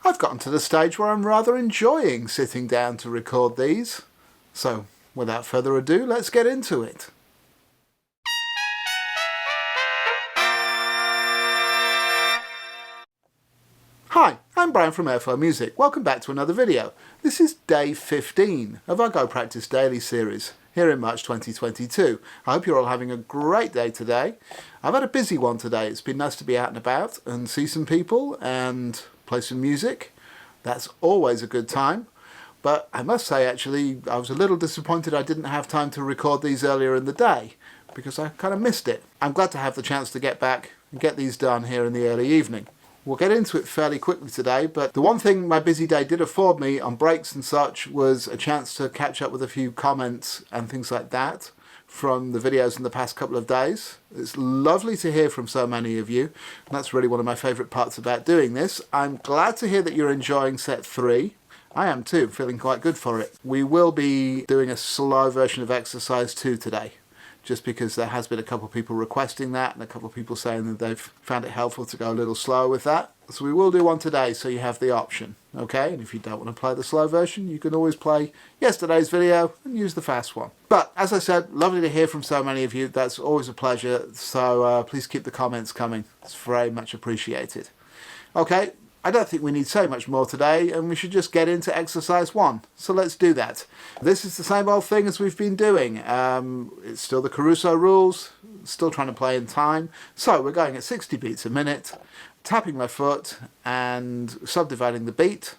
I've gotten to the stage where I'm rather enjoying sitting down to record these. So, without further ado, let's get into it. Hi, I'm Brian from Airflow Music. Welcome back to another video. This is day 15 of our Go Practice Daily series here in March 2022. I hope you're all having a great day today. I've had a busy one today. It's been nice to be out and about and see some people and play some music. That's always a good time. But I must say, actually, I was a little disappointed I didn't have time to record these earlier in the day because I kind of missed it. I'm glad to have the chance to get back and get these done here in the early evening. We'll get into it fairly quickly today, but the one thing my busy day did afford me on breaks and such was a chance to catch up with a few comments and things like that from the videos in the past couple of days. It's lovely to hear from so many of you, and that's really one of my favourite parts about doing this. I'm glad to hear that you're enjoying set 3. I am too, feeling quite good for it. We will be doing a slow version of exercise 2 today, just because there has been a couple of people requesting that and a couple of people saying that they've found it helpful to go a little slower with that. So we will do one today, so you have the option, okay? And if you don't want to play the slow version, you can always play yesterday's video and use the fast one. But as I said, lovely to hear from so many of you. That's always a pleasure, so please keep the comments coming. It's very much appreciated. Okay, I don't think we need so much more today, and we should just get into exercise 1. So let's do that. This is the same old thing as we've been doing. It's still the Caruso rules, still trying to play in time. So we're going at 60 beats a minute, tapping my foot and subdividing the beat.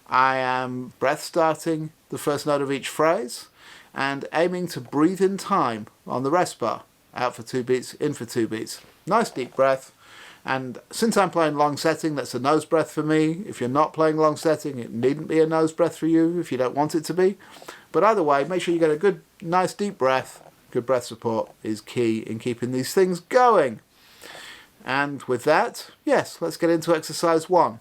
I am breath starting the first note of each phrase and aiming to breathe in time on the rest bar. Out for 2 beats, in for 2 beats. Nice deep breath. And since I'm playing long setting, that's a nose breath for me. If you're not playing long setting, it needn't be a nose breath for you if you don't want it to be. But either way, make sure you get a good, nice deep breath. Good breath support is key in keeping these things going. And with that, yes, let's get into exercise 1.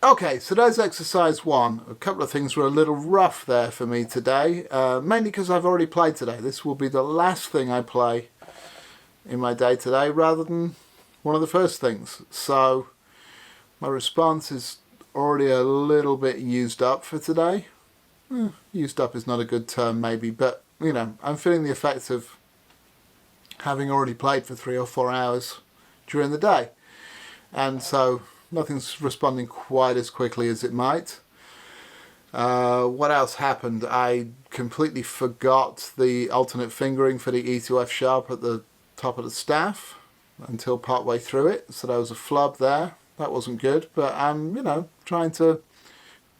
Okay, so there's exercise one. A couple of things were a little rough there for me today, mainly because I've already played today. This will be the last thing I play in my day today rather than one of the first things. So my response is already a little bit used up for today. Used up is not a good term maybe, but you know, I'm feeling the effects of having already played for 3 or 4 hours during the day. And so nothing's responding quite as quickly as it might. What else happened? I completely forgot the alternate fingering for the E to F sharp at the top of the staff until partway through it. So there was a flub there. That wasn't good, but I'm, you know, trying to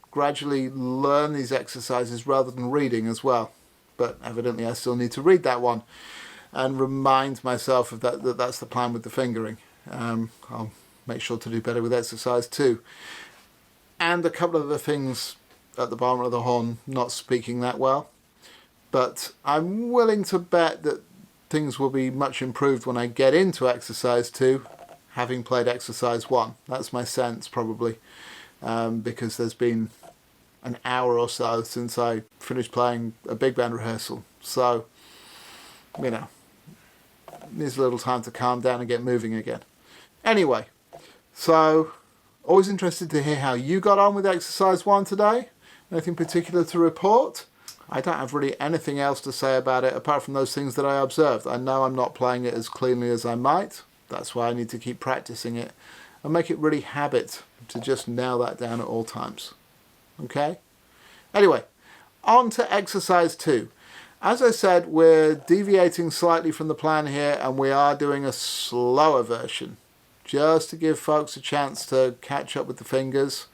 gradually learn these exercises rather than reading as well. But evidently I still need to read that one and remind myself of that's the plan with the fingering. I'll make sure to do better with exercise 2. And a couple of the things at the bottom of the horn not speaking that well. But I'm willing to bet that things will be much improved when I get into exercise 2, having played exercise 1. That's my sense probably, because there's been an hour or so since I finished playing a big band rehearsal. So, you know, needs a little time to calm down and get moving again. Anyway, so always interested to hear how you got on with exercise 1 today. Anything particular to report? I don't have really anything else to say about it apart from those things that I observed. I know I'm not playing it as cleanly as I might. That's why I need to keep practicing it and make it really habit to just nail that down at all times. Okay? Anyway, on to exercise 2. As I said, we're deviating slightly from the plan here and we are doing a slower version, just to give folks a chance to catch up with the fingers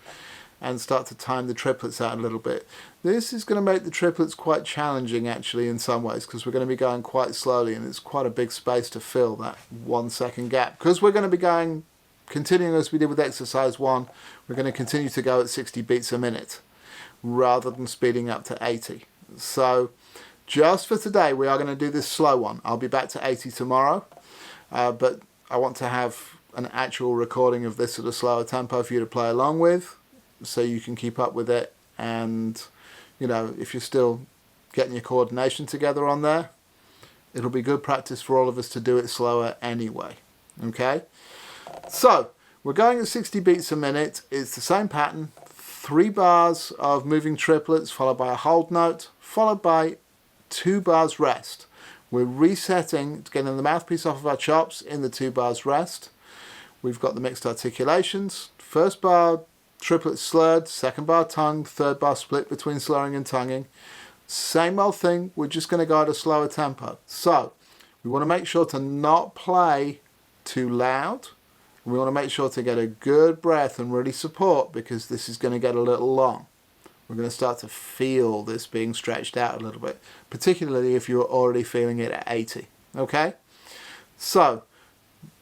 and start to time the triplets out a little bit. This is going to make the triplets quite challenging actually in some ways, because we're going to be going quite slowly and it's quite a big space to fill that 1 second gap. Because we're going to be continuing as we did with exercise 1, we're going to continue to go at 60 beats a minute rather than speeding up to 80. So just for today we are going to do this slow one. I'll be back to 80 tomorrow, but I want to have an actual recording of this at a slower tempo for you to play along with, so you can keep up with it. And you know, if you're still getting your coordination together on there, it'll be good practice for all of us to do it slower anyway. Okay, so we're going at 60 beats a minute. It's the same pattern, 3 bars of moving triplets followed by a hold note followed by 2 bars rest. We're resetting, getting the mouthpiece off of our chops in the 2 bars rest. We've got the mixed articulations. First bar triplet slurred, second bar tongued, third bar split between slurring and tonguing. Same old thing, we're just going to go at a slower tempo. So we want to make sure to not play too loud. We want to make sure to get a good breath and really support, because this is going to get a little long. We're going to start to feel this being stretched out a little bit, particularly if you're already feeling it at 80. Okay? So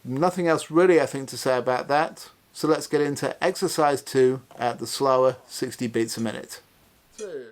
nothing else really I think to say about that. So let's get into exercise 2 at the slower 60 beats a minute. 2.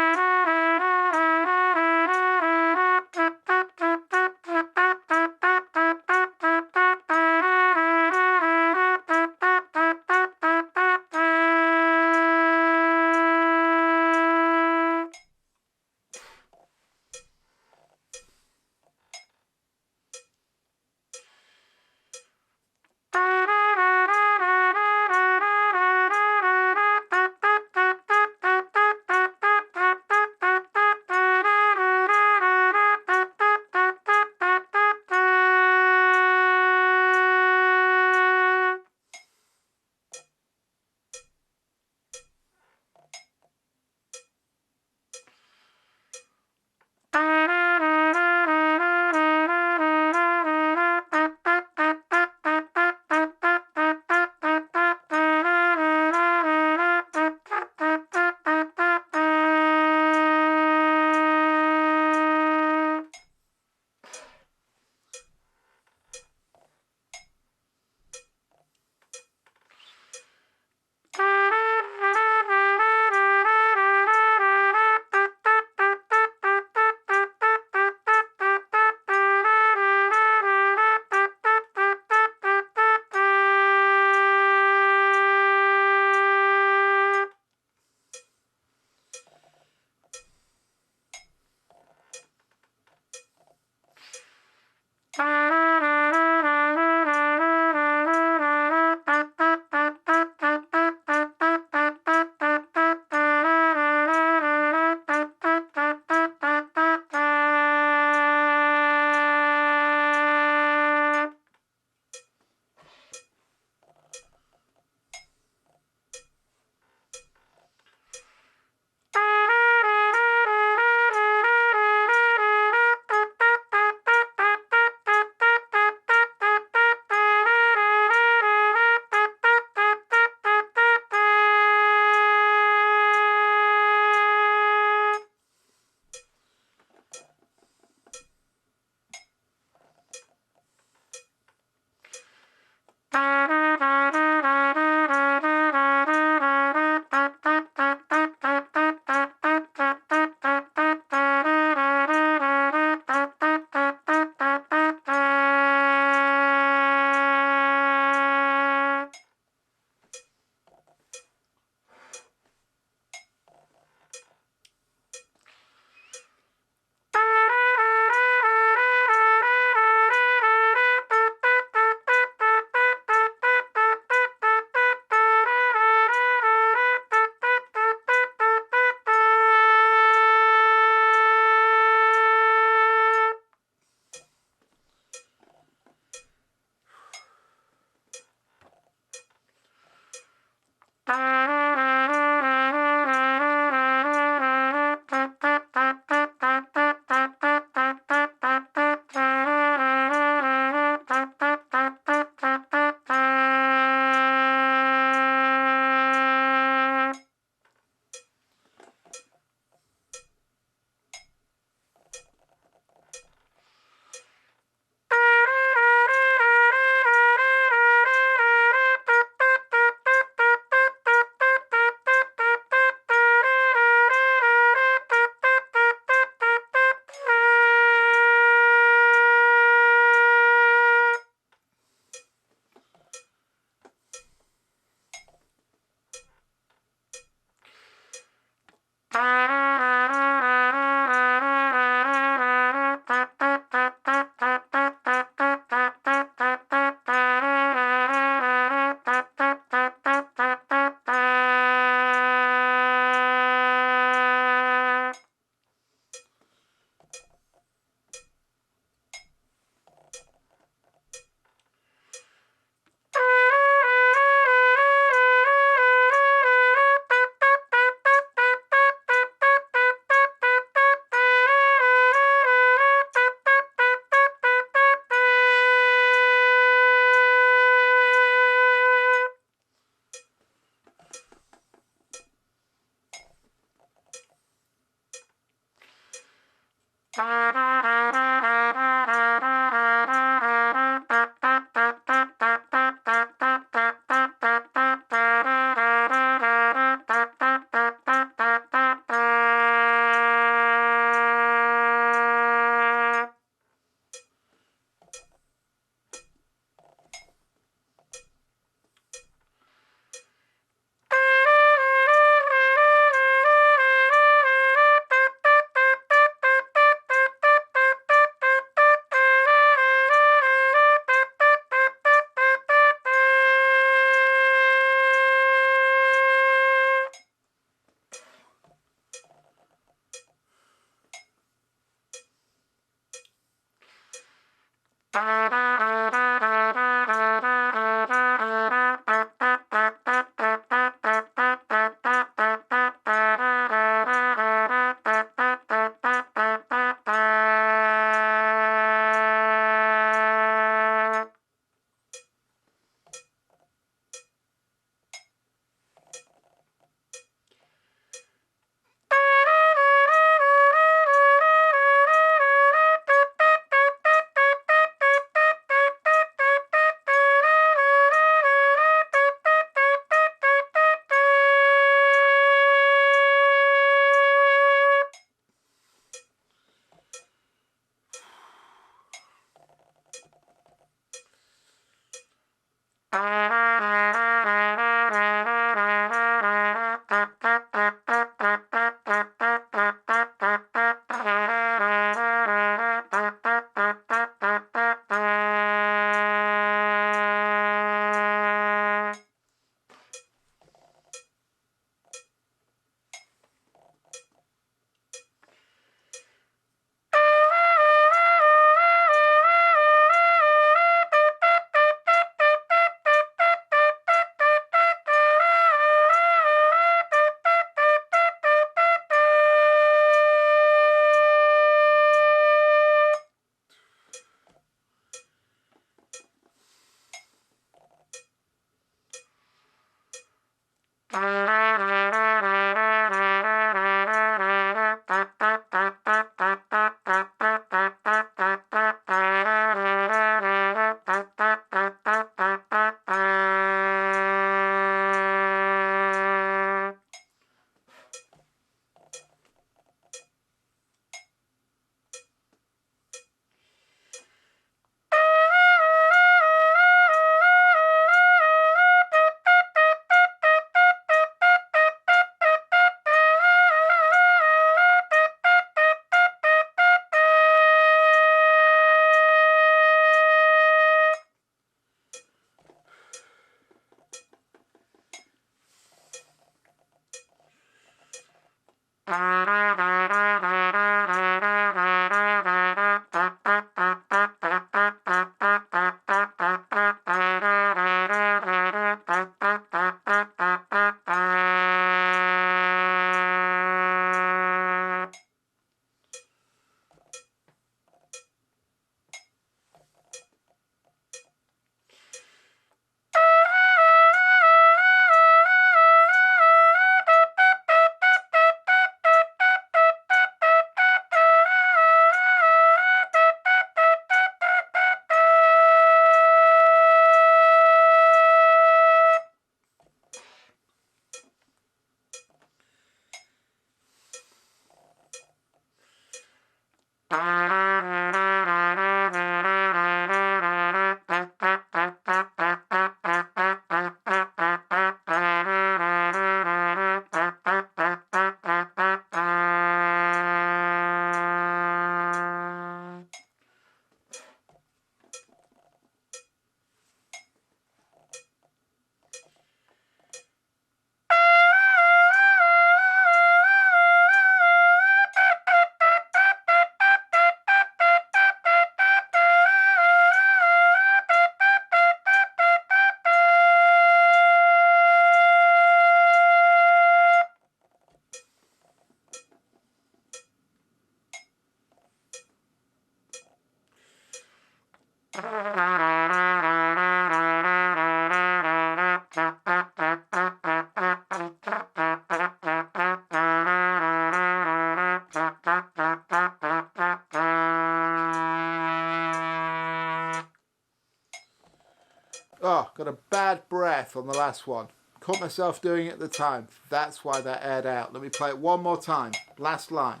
Got a bad breath on the last one. Caught myself doing it at the time. That's why that aired out. Let me play it one more time. Last line.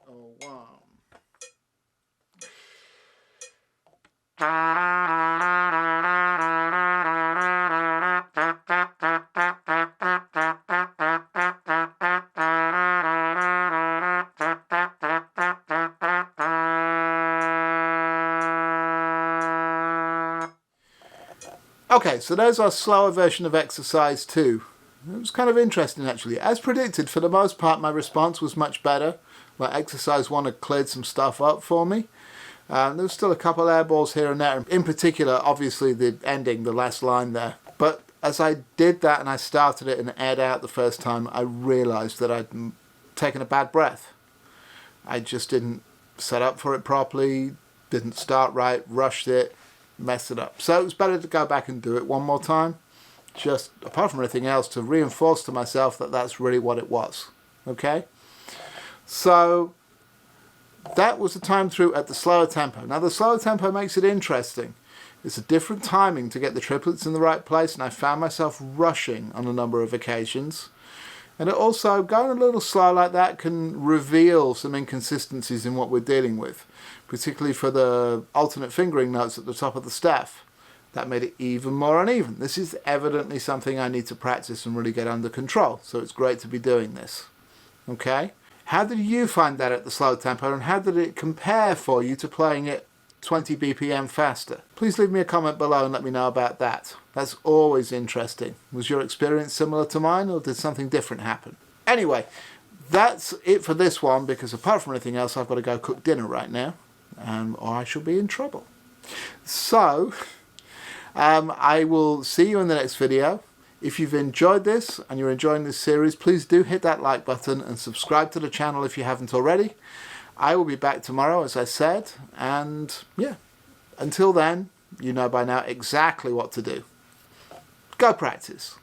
Oh, wow. Okay, so there's our slower version of exercise 2. It was kind of interesting actually. As predicted, for the most part my response was much better. Like exercise 1 had cleared some stuff up for me. There was still a couple air balls here and there. In particular, obviously the ending, the last line there. But as I did that and I started it and aired out the first time, I realised that I'd taken a bad breath. I just didn't set up for it properly, didn't start right, rushed it, messed it up. So it was better to go back and do it one more time. Just, apart from anything else, to reinforce to myself that that's really what it was. Okay? So that was the time through at the slower tempo. Now the slower tempo makes it interesting. It's a different timing to get the triplets in the right place, and I found myself rushing on a number of occasions. And it also, going a little slow like that can reveal some inconsistencies in what we're dealing with, particularly for the alternate fingering notes at the top of the staff. That made it even more uneven. This is evidently something I need to practice and really get under control, so it's great to be doing this. Okay? How did you find that at the slow tempo, and how did it compare for you to playing it 20 BPM faster? Please leave me a comment below and let me know about that. That's always interesting. Was your experience similar to mine, or did something different happen? Anyway, that's it for this one, because apart from anything else, I've got to go cook dinner right now, or I shall be in trouble. So, I will see you in the next video. If you've enjoyed this and you're enjoying this series, please do hit that like button and subscribe to the channel if you haven't already. I will be back tomorrow, as I said, and yeah, until then, you know by now exactly what to do. Go practice.